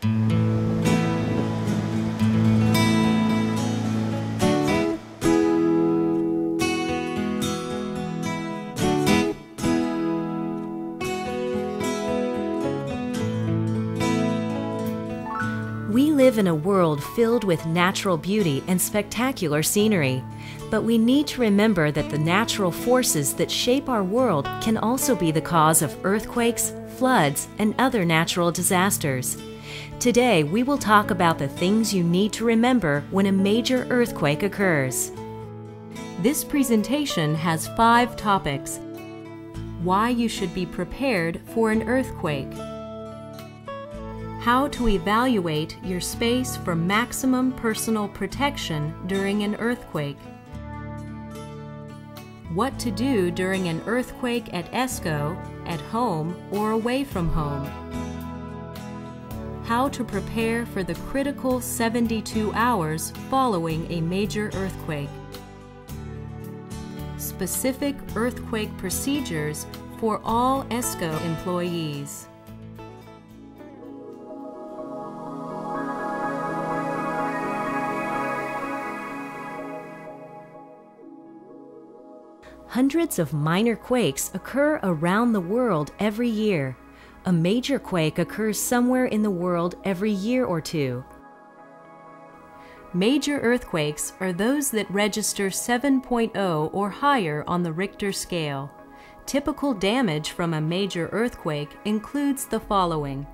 We live in a world filled with natural beauty and spectacular scenery, but we need to remember that the natural forces that shape our world can also be the cause of earthquakes, floods, and other natural disasters. Today, we will talk about the things you need to remember when a major earthquake occurs. This presentation has 5 topics. Why you should be prepared for an earthquake. How to evaluate your space for maximum personal protection during an earthquake. What to do during an earthquake at ESCO, at home, or away from home. How to prepare for the critical 72 hours following a major earthquake. Specific earthquake procedures for all ESCO employees. Hundreds of minor quakes occur around the world every year. A major quake occurs somewhere in the world every year or two. Major earthquakes are those that register 7.0 or higher on the Richter scale. Typical damage from a major earthquake includes the following: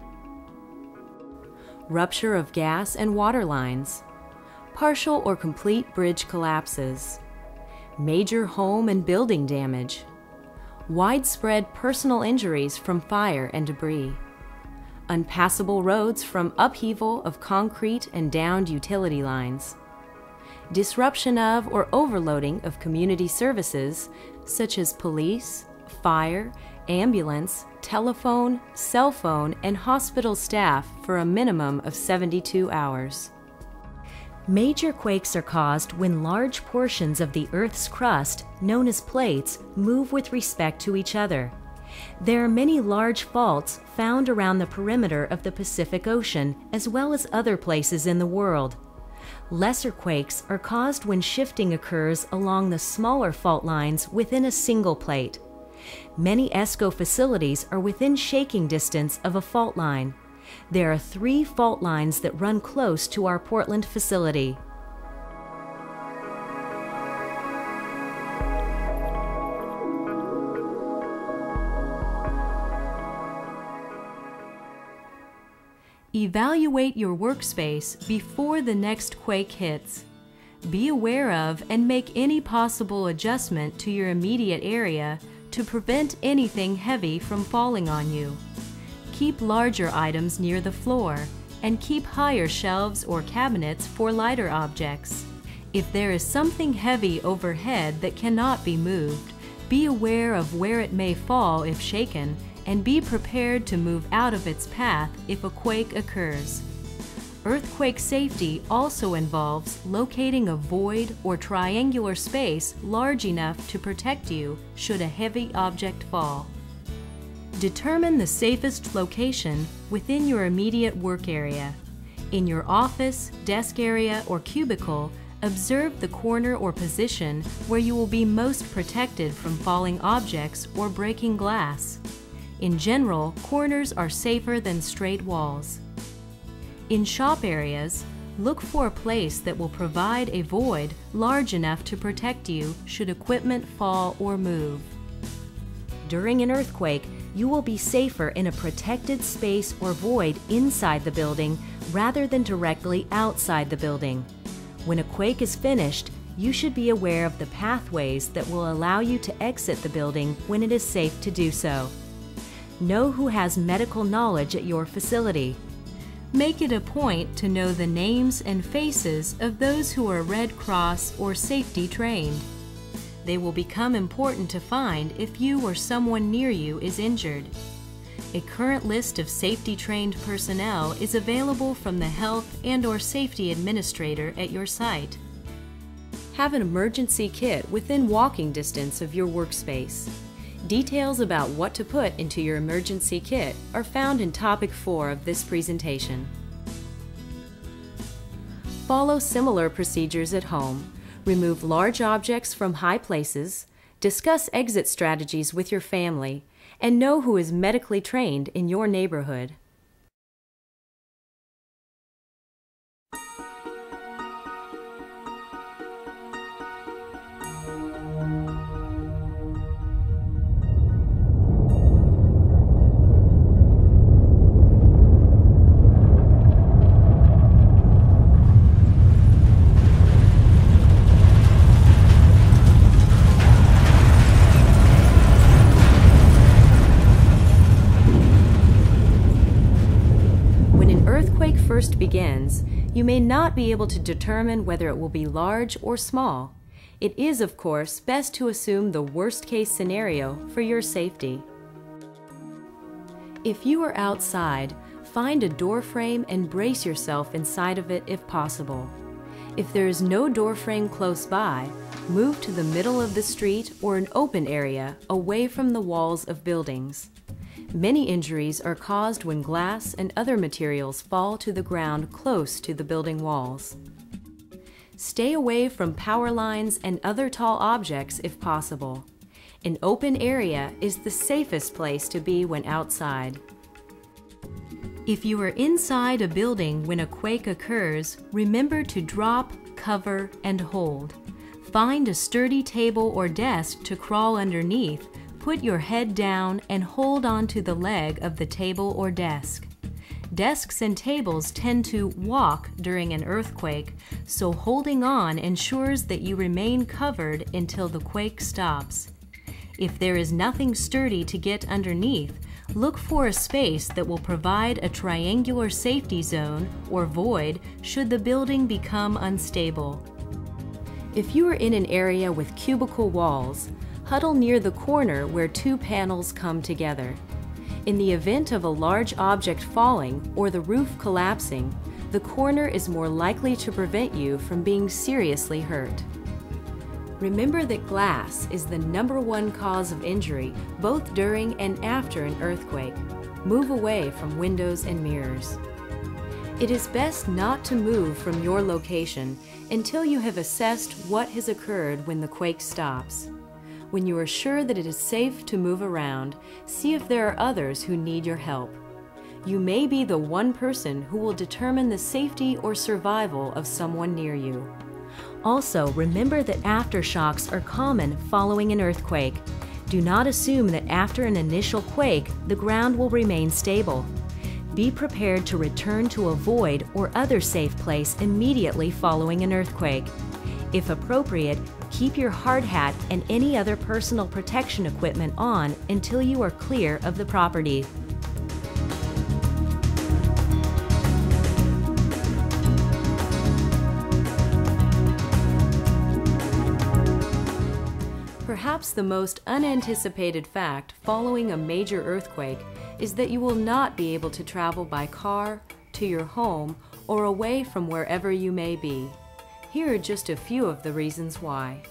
rupture of gas and water lines, partial or complete bridge collapses, major home and building damage, widespread personal injuries from fire and debris, unpassable roads from upheaval of concrete and downed utility lines, disruption of or overloading of community services such as police, fire, ambulance, telephone, cell phone, and hospital staff for a minimum of 72 hours. Major quakes are caused when large portions of the Earth's crust, known as plates, move with respect to each other. There are many large faults found around the perimeter of the Pacific Ocean, as well as other places in the world. Lesser quakes are caused when shifting occurs along the smaller fault lines within a single plate. Many ESCO facilities are within shaking distance of a fault line. There are 3 fault lines that run close to our Portland facility. Evaluate your workspace before the next quake hits. Be aware of and make any possible adjustment to your immediate area to prevent anything heavy from falling on you. Keep larger items near the floor, and keep higher shelves or cabinets for lighter objects. If there is something heavy overhead that cannot be moved, be aware of where it may fall if shaken, and be prepared to move out of its path if a quake occurs. Earthquake safety also involves locating a void or triangular space large enough to protect you should a heavy object fall. Determine the safest location within your immediate work area. In your office, desk area, or cubicle, observe the corner or position where you will be most protected from falling objects or breaking glass. In general, corners are safer than straight walls. In shop areas, look for a place that will provide a void large enough to protect you should equipment fall or move. During an earthquake, you will be safer in a protected space or void inside the building rather than directly outside the building. When a quake is finished, you should be aware of the pathways that will allow you to exit the building when it is safe to do so. Know who has medical knowledge at your facility. Make it a point to know the names and faces of those who are Red Cross or safety trained. They will become important to find if you or someone near you is injured. A current list of safety-trained personnel is available from the Health and/or Safety Administrator at your site. Have an emergency kit within walking distance of your workspace. Details about what to put into your emergency kit are found in Topic 4 of this presentation. Follow similar procedures at home. Remove large objects from high places, discuss exit strategies with your family, and know who is medically trained in your neighborhood. First begins, you may not be able to determine whether it will be large or small. It is, of course, best to assume the worst-case scenario for your safety. If you are outside, find a door frame and brace yourself inside of it if possible. If there is no door frame close by, move to the middle of the street or an open area away from the walls of buildings. Many injuries are caused when glass and other materials fall to the ground close to the building walls. Stay away from power lines and other tall objects if possible. An open area is the safest place to be when outside. If you are inside a building when a quake occurs, remember to drop, cover, and hold. Find a sturdy table or desk to crawl underneath. Put your head down and hold onto the leg of the table or desk. Desks and tables tend to walk during an earthquake, so holding on ensures that you remain covered until the quake stops. If there is nothing sturdy to get underneath, look for a space that will provide a triangular safety zone or void should the building become unstable. If you are in an area with cubicle walls, huddle near the corner where two panels come together. In the event of a large object falling or the roof collapsing, the corner is more likely to prevent you from being seriously hurt. Remember that glass is the #1 cause of injury both during and after an earthquake. Move away from windows and mirrors. It is best not to move from your location until you have assessed what has occurred when the quake stops. When you are sure that it is safe to move around, see if there are others who need your help. You may be the one person who will determine the safety or survival of someone near you. Also, remember that aftershocks are common following an earthquake. Do not assume that after an initial quake, the ground will remain stable. Be prepared to return to a void or other safe place immediately following an earthquake. If appropriate, keep your hard hat and any other personal protection equipment on until you are clear of the property. Perhaps the most unanticipated fact following a major earthquake is that you will not be able to travel by car, to your home, or away from wherever you may be. Here are just a few of the reasons why.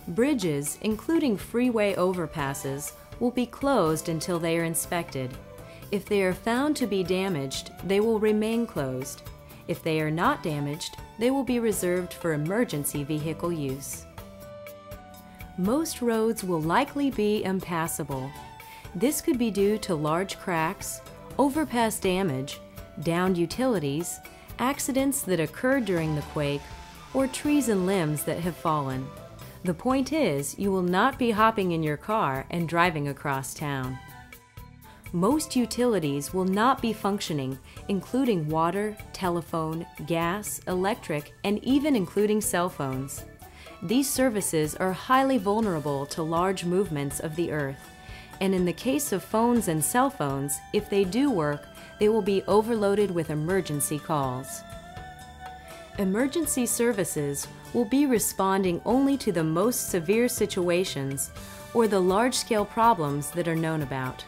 Bridges, including freeway overpasses, will be closed until they are inspected. If they are found to be damaged, they will remain closed. If they are not damaged, they will be reserved for emergency vehicle use. Most roads will likely be impassable. This could be due to large cracks, overpass damage, downed utilities, accidents that occurred during the quake, or trees and limbs that have fallen. The point is, you will not be hopping in your car and driving across town. Most utilities will not be functioning, including water, telephone, gas, electric, and even including cell phones. These services are highly vulnerable to large movements of the earth, and in the case of phones and cell phones, if they do work, they will be overloaded with emergency calls. Emergency services will be responding only to the most severe situations or the large-scale problems that are known about.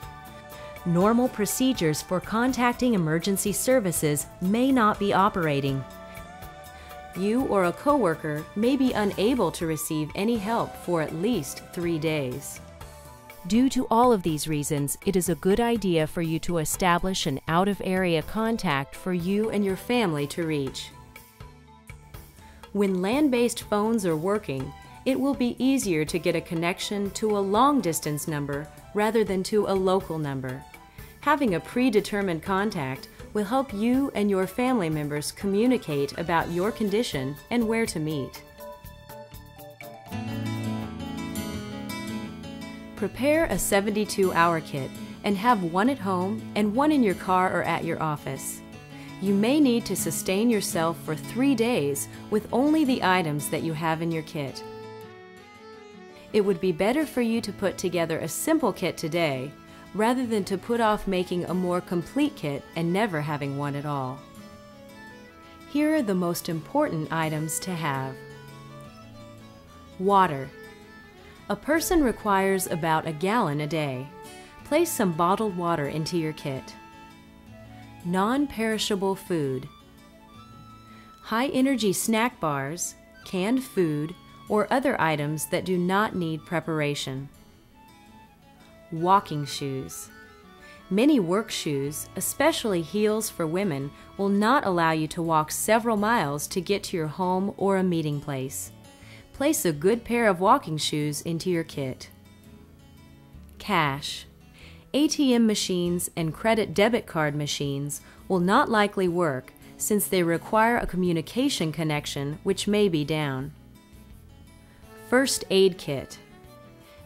Normal procedures for contacting emergency services may not be operating. You or a coworker may be unable to receive any help for at least 3 days. Due to all of these reasons, it is a good idea for you to establish an out-of-area contact for you and your family to reach. When land-based phones are working, it will be easier to get a connection to a long-distance number rather than to a local number. Having a predetermined contact will help you and your family members communicate about your condition and where to meet. Prepare a 72-hour kit and have one at home and one in your car or at your office. You may need to sustain yourself for 3 days with only the items that you have in your kit. It would be better for you to put together a simple kit today rather than to put off making a more complete kit and never having one at all. Here are the most important items to have. Water. A person requires about a gallon a day. Place some bottled water into your kit. Non-perishable food. High-energy snack bars, canned food, or other items that do not need preparation. Walking shoes. Many work shoes, especially heels for women, will not allow you to walk several miles to get to your home or a meeting place. Place a good pair of walking shoes into your kit. Cash. ATM machines and credit debit card machines will not likely work since they require a communication connection which may be down. First aid kit.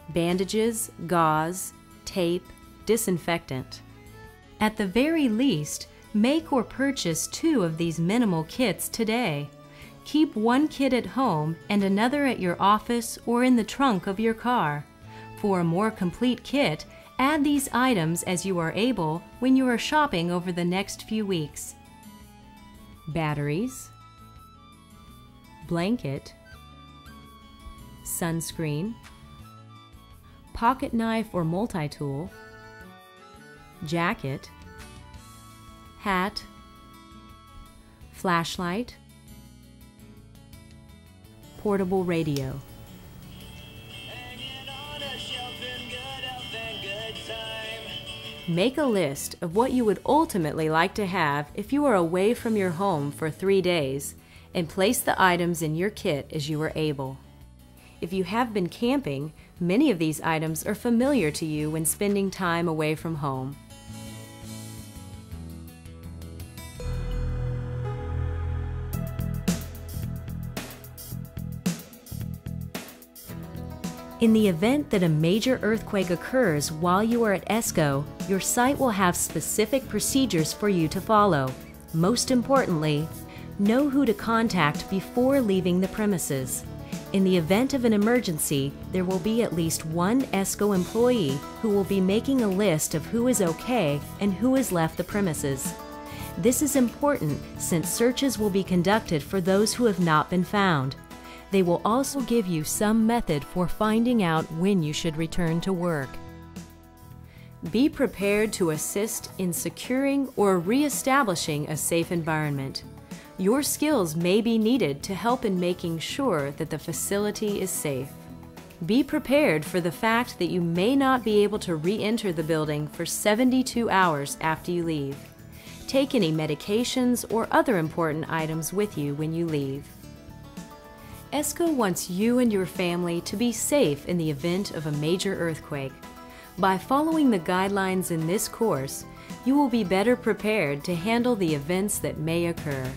Bandages, gauze, tape, disinfectant. At the very least, make or purchase 2 of these minimal kits today. Keep one kit at home and another at your office or in the trunk of your car. For a more complete kit, add these items as you are able when you are shopping over the next few weeks. Batteries, blanket, sunscreen, pocket knife or multi-tool, jacket, hat, flashlight, portable radio. Make a list of what you would ultimately like to have if you are away from your home for 3 days and place the items in your kit as you are able. If you have been camping, many of these items are familiar to you when spending time away from home. In the event that a major earthquake occurs while you are at ESCO, your site will have specific procedures for you to follow. Most importantly, know who to contact before leaving the premises. In the event of an emergency, there will be at least one ESCO employee who will be making a list of who is okay and who has left the premises. This is important since searches will be conducted for those who have not been found. They will also give you some method for finding out when you should return to work. Be prepared to assist in securing or re-establishing a safe environment. Your skills may be needed to help in making sure that the facility is safe. Be prepared for the fact that you may not be able to re-enter the building for 72 hours after you leave. Take any medications or other important items with you when you leave. ESCO wants you and your family to be safe in the event of a major earthquake. By following the guidelines in this course, you will be better prepared to handle the events that may occur.